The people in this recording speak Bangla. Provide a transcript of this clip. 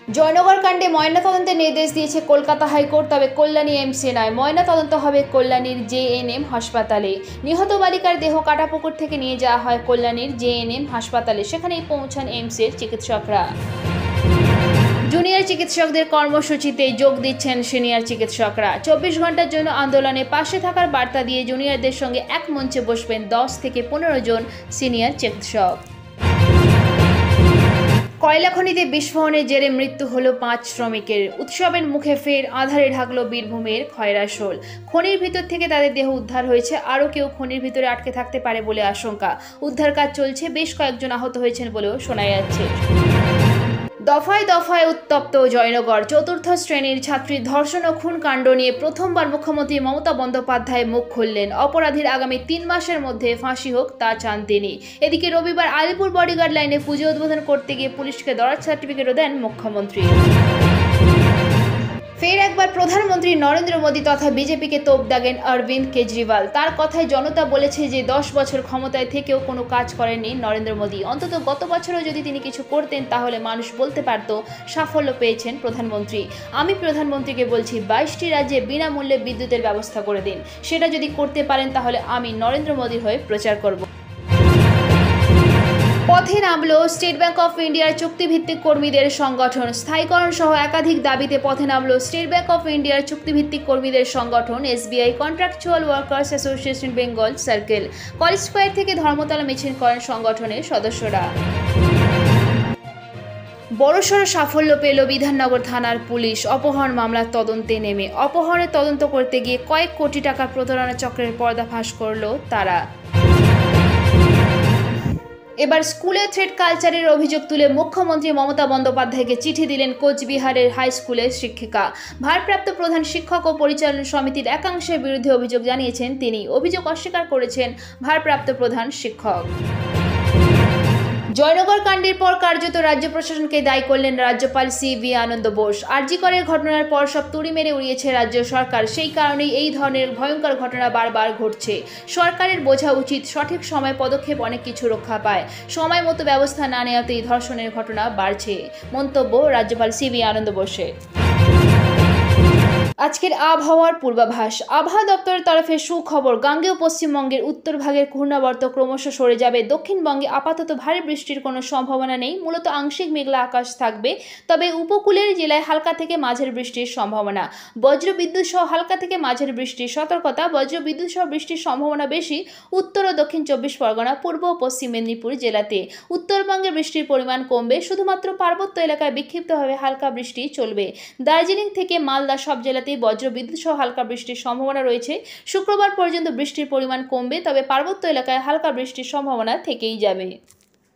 জয়নগর কাণ্ডে ময়নাতদন্তের নির্দেশ দিয়েছে কলকাতা হাইকোর্ট, তবে কল্যাণী এমসে নয়, ময়নাতদন্ত হবে কল্যাণীর জেএনএম হাসপাতালে। নিহত বালিকার দেহ কাটাপুকুর থেকে নিয়ে যাওয়া হয় কল্যাণীর জেএনএম হাসপাতালে, সেখানেই পৌঁছান এইমসের চিকিৎসকরা। জুনিয়র চিকিৎসকদের কর্মসূচিতে যোগ দিচ্ছেন সিনিয়র চিকিৎসকরা। 24 ঘন্টার জন্য আন্দোলনে পাশে থাকার বার্তা দিয়ে জুনিয়রদের সঙ্গে এক মঞ্চে বসবেন 10 থেকে 15 জন সিনিয়র চিকিৎসক। কয়লা খনিতে বিস্ফোরণের জেরে মৃত্যু হলো 5 শ্রমিকের। উৎসবের মুখে ফের আঁধারে ঢাকলো বীরভূমের খয়রাশোল। খনির ভিতর থেকে তাদের দেহ উদ্ধার হয়েছে, আরও কেউ খনির ভিতরে আটকে থাকতে পারে বলে আশঙ্কা। উদ্ধার কাজ চলছে, বেশ কয়েকজন আহত হয়েছেন বলেও শোনা যাচ্ছে। দফায় দফায় উত্তপ্ত জয়নগর। চতুর্থ শ্রেণীর ছাত্রীর ধর্ষণ ও খুন কাণ্ড নিয়ে প্রথমবার মুখ্যমন্ত্রী মমতা বন্দ্যোপাধ্যায় মুখ খুললেন। অপরাধীর আগামী 3 মাসের মধ্যে ফাঁসি হোক তা চান তিনি। এদিকে রবিবার আলিপুর বডিগার্ড লাইনে পুজো উদ্বোধন করতে গিয়ে পুলিশকে দরাজ সার্টিফিকেটও দেন মুখ্যমন্ত্রী। ফের একবার প্রধানমন্ত্রী নরেন্দ্র মোদী তথা বিজেপিকে তোপ দাগেন অরবিন্দ কেজরিওয়াল। তার কথায় জনতা বলেছে যে 10 বছর ক্ষমতায় থেকেও কোনো কাজ করেননি নরেন্দ্র মোদী। অন্তত গত বছরও যদি তিনি কিছু করতেন তাহলে মানুষ বলতে পারত সাফল্য পেয়েছেন প্রধানমন্ত্রী। আমি প্রধানমন্ত্রীকে বলছি 22টি রাজ্যে বিনামূল্যে বিদ্যুতের ব্যবস্থা করে দিন। সেটা যদি করতে পারেন তাহলে আমি নরেন্দ্র মোদীর হয়ে প্রচার করব। পথে নামলো স্টেট ব্যাংক অফ ইন্ডিয়ার চুক্তিভিত্তিক কর্মীদের সংগঠন। স্থায়ীকরণ সহ একাধিক দাবিতে পথে নামলো স্টেট ব্যাংক অফ ইন্ডিয়ার চুক্তিভিত্তিক কর্মীদের সংগঠন SBI contractual workers association Bengal circle. College square থেকে ধর্মতলা মিছিল করেন সংগঠনের সদস্যরা। বড়সড় সাফল্য পেল বিধাননগর থানার পুলিশ। অপহরণ মামলার তদন্তে নেমে অপহরণের তদন্ত করতে গিয়ে কয়েক কোটি টাকার প্রতারণা চক্রের পর্দাফাঁস করল তারা। এবার স্কুলে থ্রেড কালচারের অভিযোগ তুলে মুখ্যমন্ত্রী মমতা বন্দ্যোপাধ্যায়কে চিঠি দিলেন কোচবিহারের হাই স্কুলের শিক্ষিকা। ভারপ্রাপ্ত প্রধান শিক্ষক ও পরিচালন সমিতির একাংশের বিরুদ্ধে অভিযোগ জানিয়েছেন তিনি। অভিযোগ অস্বীকার করেছেন ভারপ্রাপ্ত প্রধান শিক্ষক। জয়নগর কাণ্ডের পর কার্যত রাজ্য প্রশাসনকে দায়ী করলেন রাজ্যপাল সিভি আনন্দ বোস। আরজি করের ঘটনার পর সব তুড়ি মেরে উড়িয়েছে রাজ্য সরকার। সেই কারণেই এই ধরনের ভয়ঙ্কর ঘটনা বারবার ঘটছে। সরকারের বোঝা উচিত সঠিক সময় পদক্ষেপ অনেক কিছু রক্ষা পায়, সময় মতো ব্যবস্থা না নেওয়াতেই ধর্ষণের ঘটনা বাড়ছে। মন্তব্য রাজ্যপাল সিভি আনন্দ বোসের। আজকের আবহাওয়ার পূর্বাভাস। আবহাওয়া দপ্তরের তরফে সুখবর, গাঙ্গেয় পশ্চিমবঙ্গের উত্তর ভাগের ঘূর্ণাবর্ত ক্রমশ সরে যাবে। দক্ষিণবঙ্গে আপাতত ভারী বৃষ্টির কোনো সম্ভাবনা নেই, মূলত আংশিক মেঘলা আকাশ থাকবে। তবে উপকূলের জেলায় হালকা থেকে মাঝারি বৃষ্টির সম্ভাবনা। বজ্রবিদ্যুৎ সহ হালকা থেকে মাঝারি বৃষ্টির সতর্কতা। বজ্রবিদ্যুৎ সহ বৃষ্টির সম্ভাবনা বেশি উত্তর ও দক্ষিণ 24 পরগনা, পূর্ব ও পশ্চিম মেদিনীপুর জেলাতে। উত্তরবঙ্গে বৃষ্টির পরিমাণ কমবে, শুধুমাত্র পার্বত্য এলাকায় বিক্ষিপ্তভাবে হালকা বৃষ্টি চলবে। দার্জিলিং থেকে মালদা সব জেলাতেই বজ্রবিদ্যুৎ সহ হালকা বৃষ্টির সম্ভাবনা রয়েছে। শুক্রবার পর্যন্ত বৃষ্টির পরিমাণ কমবে, তবে পার্বত্য এলাকায় হালকা বৃষ্টির সম্ভাবনা থেকেই যাবে।